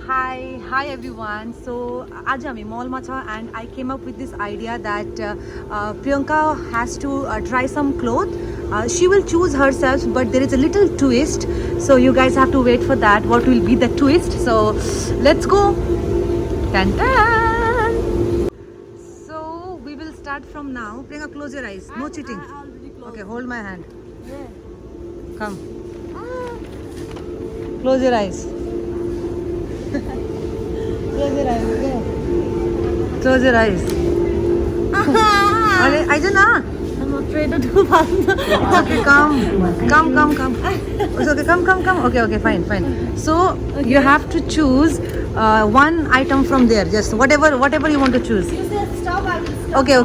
Hi everyone. So आज आम्ही मॉलमा छ and I came up with this idea that Priyanka has to try some clothes. She will choose herself, but there is a little twist. So you guys have to wait for that. What will be the twist? So let's go. Tan tan. So we will start from now. Priyanka, close your eyes. No cheating. Okay, hold my hand. Come. Close your eyes. Close your eyes, okay? Close your eyes. अरे eyes ना. I'm afraid to do that. Okay, come. It's okay, come. Okay, fine. So you have to choose one item from there. Just whatever you want to choose. You said stop, I will stop. Okay.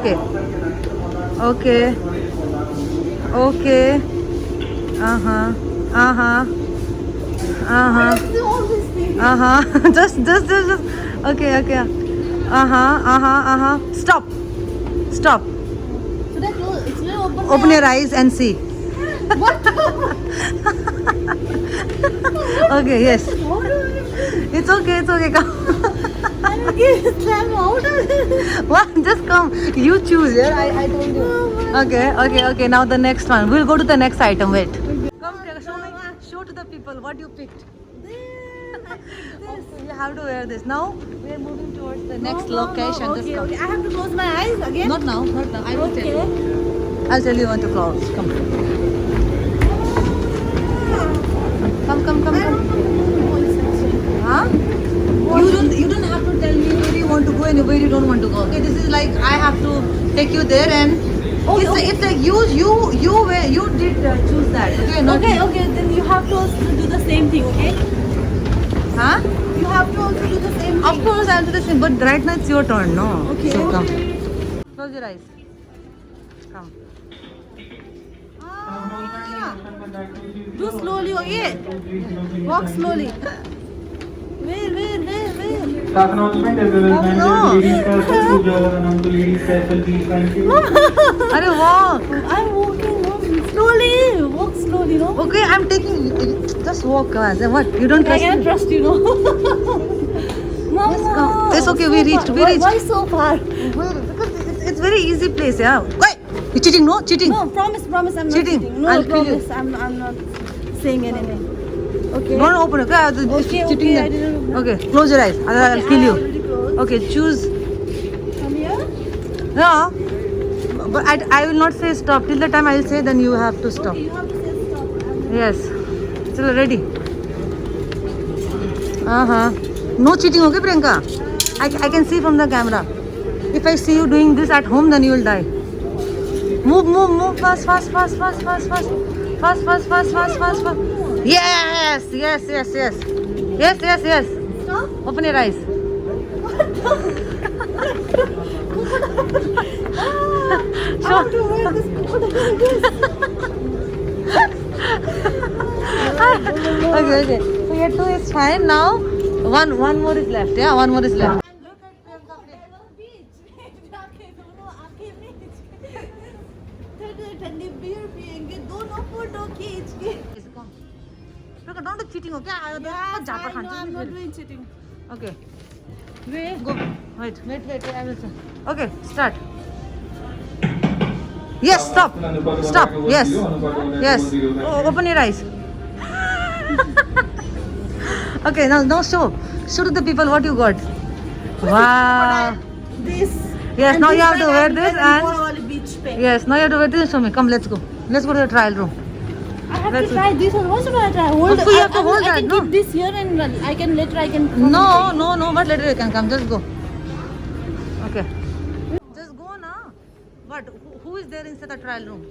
Let's do all these things. Just. Okay. Stop. Should I close? Should I open? Open your eyes and see. What? Okay, yes. What do I do? It's okay. Come. I will give it slam out of it. What? Just come. You choose. Yeah, I told you. Okay. Now the next one. We'll go to the next item. Wait. Come, Priyanka, show to the people what you picked. Okay, you have to wear this. Now we are moving towards the next location. No. Just Okay, come. I have to close my eyes again. Not now. I will tell you. Okay. I'll tell you when to close. Come. Come. I don't know the voice actually. Huh? You don't have to tell me where you want to go and where you don't want to go. Okay, this is like I have to take you there and it's like you did choose that. Okay, not me. Okay, then you have to also do the same thing, okay? Huh? You have to also do the same thing. Of course I'll do the same, but right now it's your turn, no? Okay. So come. Close your eyes. Come. Do slowly, okay? Walk slowly. Where? Staff announcement as well as manager ladies first Pooja announced the ladies special please thank you. Are walk. I'm walking slowly. Walk slowly, no? Okay, I'm taking. Just walk. What? You don't I trust can't me? trust you, no? Mama, Just come. It's okay, we so reached, far. we reached. Why so far? Because it's very easy place, yeah. Wait, you cheating? No, cheating. No, promise, I'm not Cheating. cheating. No, I'll kill you. promise, I'm not saying anything. Okay. Don't open it. Okay, Okay, cheating. I didn't open. Okay, close your eyes. I'll Okay, kill I you. already closed. Okay, choose. Come here. No, but I will not say stop. Till the time I will say, then you have to stop. Okay, you have to say stop. I'm Yes. Still ready? No cheating, okay, Priyanka? I can see from the camera. If I see you doing this at home, then you will die. Move. Fast. Yes. Stop. Open your eyes. How to wear this Okay. So your two is fine now. One more is left. Yeah, one more is left. ठंडी beer पियेंगे दोनों photo खींच के Don't do cheating, okay? I'm not doing cheating. Okay. Go. Wait. I will say. Okay, start. Yes, stop. Yes. Oh, open your eyes. Okay, now show to the people what you got. Wow. This. Yes, and now this you have to bag wear I'm this wearing and- for all beach pay. Yes, now you have to wear this and show me. Come, let's go. Let's go to the trial room. I have Let's to try this one. What should I try? Hold. Also, you have to hold I that, can no? keep this here and I can later I can. No, but later you can come. Just go. Okay. Just go now. What? Who is there inside the trial room?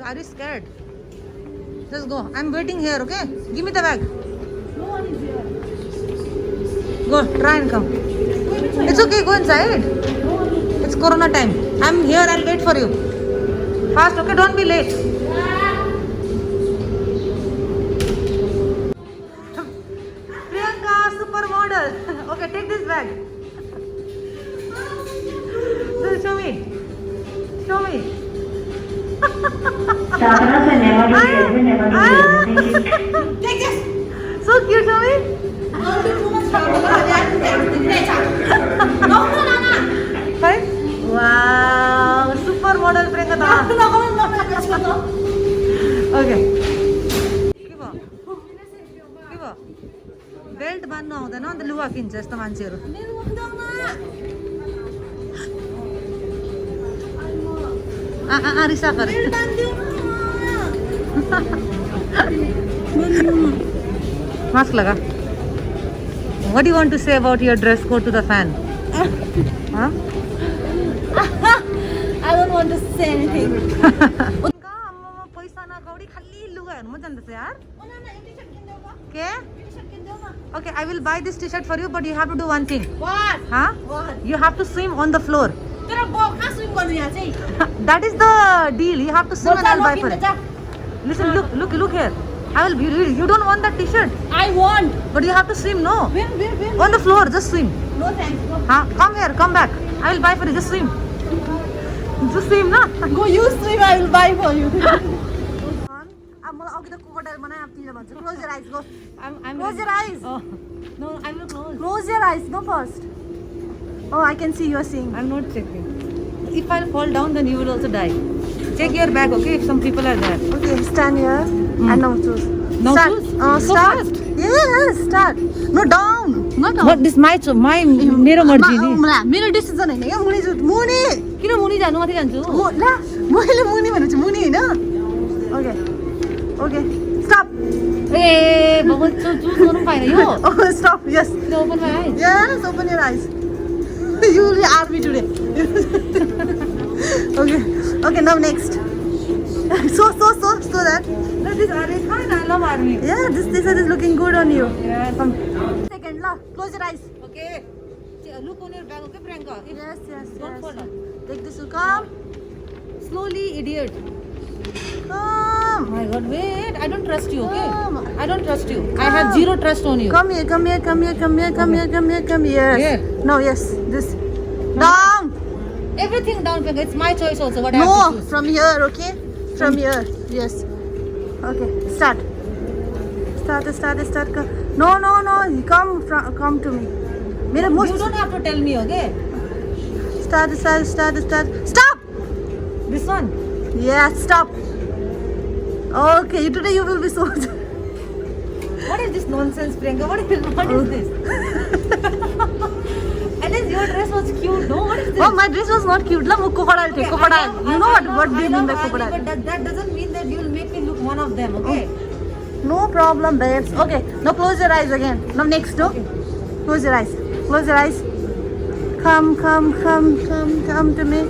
Are you scared? Just go. I'm waiting here, okay? Give me the bag. No one is here. Go, try and come. It's okay, go inside. It's Corona time. I'm here, I'll wait for you. Fast, okay? Don't be late. Priyanka, supermodel. Okay, take this bag. Show me. Shafana said never do Take this. So cute, show me. Don't do too much trouble. है wow super model Priyanka त okay के भयो belt बान्नु आउँदैन अन्त लुगा किन्छ यस्तो मान्छेहरू रिसा गरे मास्क लगा What do you want to say about your dress code to the fan? Huh? I don't want to say anything. पैसा न कौडी खाली लुगा हेर्नु म जान्दछ यार के Okay, I will buy this t-shirt for you, but you have to do one thing. What? Huh? What? You have to swim on the floor. तर कहाँ स्विम गर्नु यहाँ चाहिँ That is the deal. You have to swim and I'll buy for it. Listen, look here. I will. You don't want that t-shirt, I want. but you have to swim. No, Where? on the floor. Just swim. No thanks. No. Huh? Come here. Come back. I will buy for you. Just swim. Just swim, na. Go you swim. I will buy for you. Close your eyes. Go. I'm Close your eyes. Oh. No, I will close. Close your eyes. No first. Oh, I can see you are seeing. I'm not checking. If I fall down, then you will also die. Check your bag, okay? If some people are there. Okay, stand here and now choose. Now start. choose? So Start. fast? Yes, start. No, down. Not down. But this my मेरो मर्जी नि मेरो decision हैन क्या मुनि मुनि किन मुनि जानु माथि जान्छु ला मैले मुनि भनेछु मुनि हैन ओके ओके स्टप ए भगवान चुज गर्नु पाएन यो Oh, stop. Yes. Open my eyes Yes, open your eyes. You will be army today. Okay. Okay, now next. So that. No, this are fine. I love army. Yeah, this is looking good on you. Yeah, some. Second, la. Close your eyes. Okay. Look on your bag, okay, Priyanka? Yes. Don't fall down. Take this. Come. Slowly, idiot. Come. Oh my God, wait. I don't trust you, okay? Come. I don't trust you. I have zero trust on you. Come here. Yes. Here. No, yes. This. Down. Everything down, Priyanka. It's my choice also. What I have No, to choose. from here, okay? From here. Yes. Okay. Start. No. Come to me. Mere most. You don't have to tell me, okay? Start. Stop. This one. Yes. Stop. Okay. Today you will be so. What is this nonsense, Priyanka? What is this? At least your dress was cute, no? What is this? Oh, my dress was not cute. La, crocodile. Okay, Crocodile. I You know love what do you mean by army, crocodile? but that doesn't mean that you will make me look one of them, okay? No problem, babes. Okay. Now close your eyes again. Now next, no? Okay. Close your eyes. Come to me.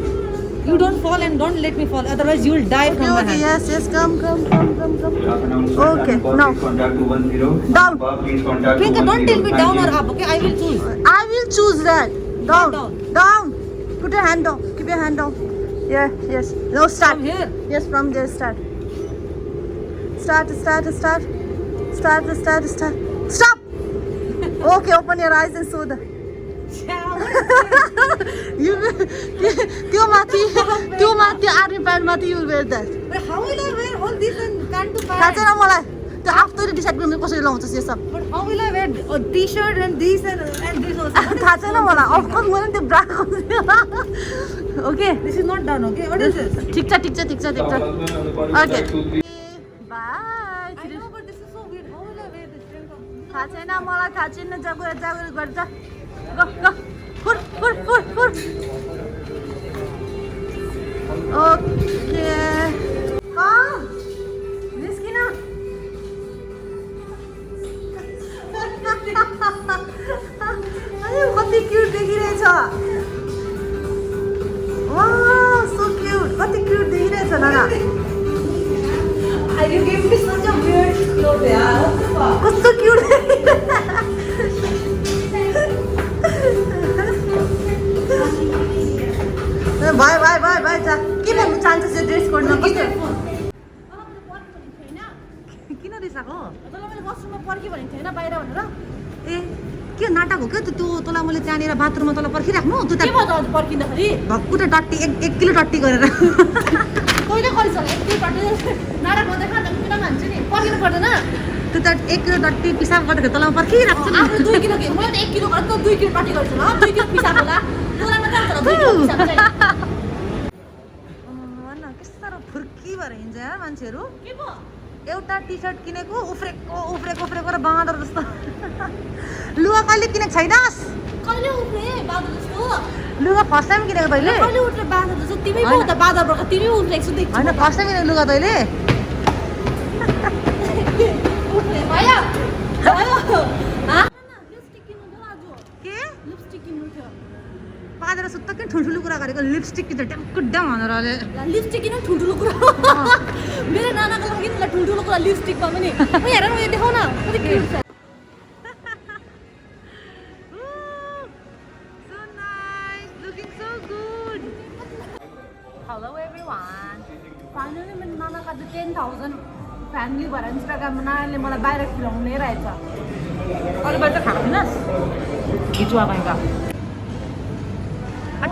You don't fall and don't let me fall, otherwise you will die from my Okay, hand. yes. Come. Okay, now. Contact 210. Down. Please contact Priyanka, don't tell me 210. down or up, okay? I will choose. I will choose that. Down. Down. Put your hand down. Keep your hand down. Yeah, yes. Now start. From here. Yes, from there start. Start. Stop. Okay, open your eyes and show the. You त्यो माथि army pant माथि you will wear that. But how will I wear all this and pant to थाहा pant? छैन मलाई त्यो आफैले decide गर्नु कसरी लाउँछस् यो सब But how will I wear a t-shirt and this and this also? What is थाहा this छैन nonsense? मलाई अफकोर्स मैले त्यो ब्रा okay This is not done, okay? What is this? ठिक छ Okay. By I know, but this is so weird. How will I wear this, Priyanka? थाहा छैन मलाई थाहा छैन जागुर गर्छ गो फुर ओके कम निस्किन अरे कति क्युट देखिरहेछ वाउ सो क्युट कति cute देखिरहेछ Nana You gave me such a weird clothes, yeah. What the fuck? कस्तो क्युट भाइ जा के भन्नु चाहन्छस् यो ड्रेस कोडमा कस्तो किन रिसाएको ए के नाटक हो क्या त्यो तँलाई मैले त्यहाँनिर बाथरुममा तँलाई पर्खिराख्नु तँ त्यहाँ भक्कुटा टट्टी एक किलो टट्टी गरेर त्यो त 1 किलो डट्टी पिसाब गर्दाखेरि तँलाई पर्खिरहेको छु नि। आफ्नो 2 किलो के मैले त 1 किलो गरेर 2 किलो पार्टी गर्छु ल 2 किलो पिसाब होला तँलाई मात्र आउँछ 2 किलो पिसाब चाहिँ भन्न कस्तो साह्रो फुर्की भएर हिँड्छ यार मान्छेहरू। के भयो एउटा टी सर्ट किनेको उफ्रेको र बाँदर जस्तो लुगा कहिले किनेको छैनस्? कहिले उठ्ने बादल जस्तो लुगा फर्स्ट टाइम किनेको तैँले? कहिले उठ्ने बादल जस्तो तिमी पो त बादल बर्ख तिमी उठ्नेको छु देख्छु होइन फर्स्ट टाइम किनेको लुगा तैँले? उठ्ने भयो हाँ लिपस्टिक किन्नु थियो आज के लिपस्टिक किन्नु थियो पादेर सुत्त के ठुल्ठुलो कुरा गरेको लिपस्टिक किन्छ ड्याम भनेर अहिले लिपस्टिक किन ठुल्ठुलो कुरा मेरो नानाको लागि नि ठुल्ठुलो कुरा लिपस्टिकमा पनि हेर न यो देखाउ न कति क्युट छ So nice, looking so good. Hello everyone. Finally मेरो नानाको आज 10,000 फ्यामिली भएर इन्स्टाग्राममा नानाले मलाई बाहिर खुलाउनु रहेछ अरू बाहिर त खाएको थिइनस्? खिचुवा भएका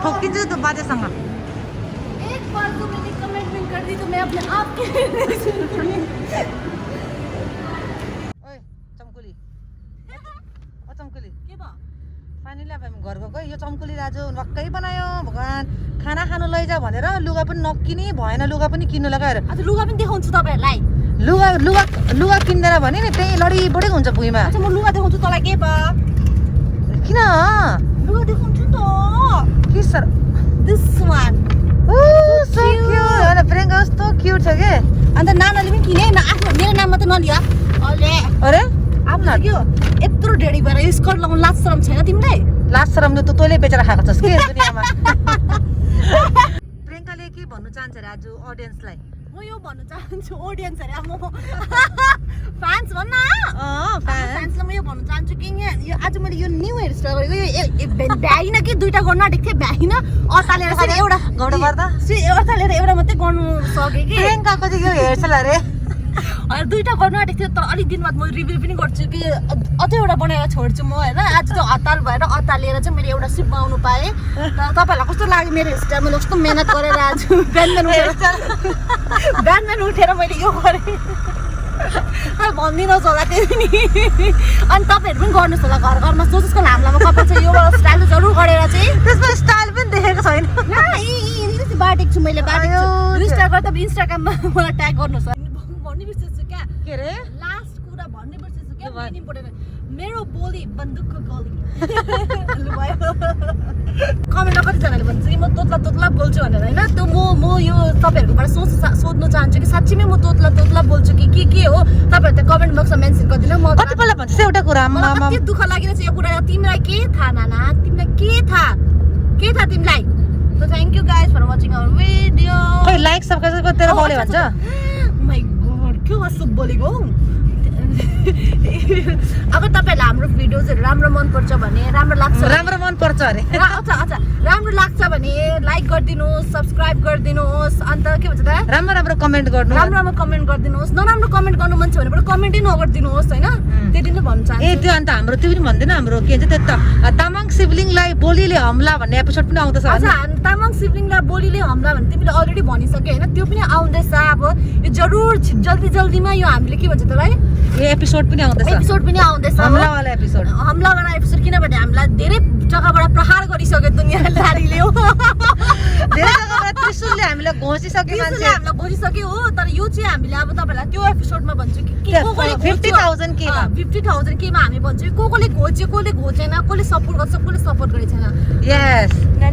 ठोकिन्छ त बाजेसँग। एक बार को मैंने कमिटमेंट कर दी तो मैं अपने आप के लिए सुनूंगी ओए चम्कुली ओ चम्कुली के भयो फाइनली अब हामी घर गएको। यो चम्कुली दाजु वाक्कै बनायो भगवान्। खाना खानु लैजा भनेर लुगा पनि नकिनी भएन, लुगा पनि किन्नु लगाएर आज लुगा पनि देखाउँछु तपाईहरुलाई लुगा लुगा लुगा किन्दैन भने नि त्यही लडी बढेको हुन्छ भुइँमा। अच्छा म लुगा देखाउँछु तँलाई के भयो किन लुगा देखाउँछु नि त के sir this one so cute हैन प्रियङ्का कस्तो क्यूट छ के। अन्त नानाले पनि किने न आफ्नो मेरो नाम मात्र नलिया अले अरे आफ्नो के हो यत्रो ढेडी भएर यो स्कर्ट लगाउन लाज शरम छैन तिमीलाई लास्ट शरम त तँले बेचेर खाएको छस् के दुनियाँमा। प्रियङ्काले के भन्नु चाहन्छ अरे आज अडियन्सलाई? म यो भन्न चाहन्छु ऑडियन्स अरे म फ्यान्स भन्न फ्यान्सलाई म यो भन्न चाहन्छु कि यो आज मैले यो न्यू हेयर स्टाइल गरेको यो भ्याइन कि दुईटा गर्न आँटेको थिएँ भ्याइन अतालेर चाहिँ एउटा गौडा पर्दा अतालेर एउटा मात्रै गर्नु सकेँ कि प्रियङ्काको चाहिँ यो हेर्छ अरे दुईटा गर्न आँटेको थियो तर अलिक दिन बाद म रिभ्यू पनि गर्छु कि अझै एउटा बनाएर छोड्छु म होइन आज त हतार भएर अतालेर चाहिँ मैले एउटा सिप बनाउनु पाएँ तपाईँहरूलाई कस्तो लाग्यो मेरो हेयर स्टाइल मैले कस्तो मेहनत गरेर आज बिहान उठेर मैले यो गरेँ भनिदिनुहोस् होला त्यो पनि अनि तपाईँहरू पनि गर्नुहोस् होला घर घरमा जो जसको लामो लामो कपाल छ यो स्टाइल जरुर गरेर चाहिँ त्यसमा स्टाइल पनि देखेको छैन। बाटेको छु मैले बाटेको छु इन्स्टा गर्दा इन्स्टाग्राममा मलाई ट्याग गर्नुहोस् भन्ने बिर्सेछु क्या के रे लास्ट कुरा भन्ने बिर्सेछु क्या मेन इम्पोर्टेन्ट मेरो बोली बन्दुकको गोली लु भयो कमेन्टमा कतिजनाले भन्छ कि म तोत्ला तोत्ला बोल्छु भनेर होइन त्यो म यो तपाईँहरूकोबाट सोध्नु चाहन्छु कि साँच्चै म तोत्ला तोत्ला बोल्छु कि के हो तपाईँहरू त कमेन्ट बक्समा मेन्सन गरिदिनु म कतिपल्ट भन्छ एउटा कुरा मलाई कति दुःख लागिरहेछ यो कुरा तिमीलाई के थाहा नाना तिमीलाई के थाहा तिमीलाई So thank you guys for watching our video. खै लाइक सब्स्क्राइब गरेर बोले भन्छ My god, के कस्तो बोलेको अगर तपाईहरुलाई हाम्रो भिडियोजहरु राम्रो मन पर्छ भने राम्रो लाग्छ राम्रो मन पर्छ अरे अच्छा राम्रो लाग्छ भने लाइक गरिदिनुहोस् सब्स्क्राइब गरिदिनुहोस् अन्त के भन्छ त राम्रो राम्रो कमेन्ट गर्नु राम्रो कमेन्ट गरिदिनुहोस् नराम्रो कमेन्ट गर्नु मन छ भने पनि कमेन्टै नगरिदिनुहोस् हैन त्यति नै भन्न चाहन्छु ए त्यो अन्त हाम्रो त्यो पनि भन्दैन हाम्रो के भन्छ त्यो त तामाङ सिब्लिङलाई बोलीले हमला भन्ने एपिसोड पनि आउँदैछ अच्छा तामाङ सिब्लिङलाई बोलीले हमला भने तिमीले अलरेडी भनिसक्यो हैन त्यो पनि आउँदैछ अब यो जरुर जल्दीमा यो हामीले के भन्छ त्यसलाई यो एपिसोड पनि आउँदैछ हमला वाला एपिसोड किनभने हामीलाई धेरै जग्गाबाट प्रहार गरिसक्यो दुनियाँले लाडीले हो धेरै जग्गाबाट त्रिशूलले हामीलाई घोसिसक्यो मान्छे हामीलाई घोसिसक्यो हो तर यो चाहिँ हामीले अब तपाईहरुलाई त्यो एपिसोडमा भन्छु कि 50,000 केमा 50,000 केमा हामी भन्छु कोले घोच्यो कोले घोचेन कोले सपोर्ट गर्छ कोले सपोर्ट गरेको छैन यस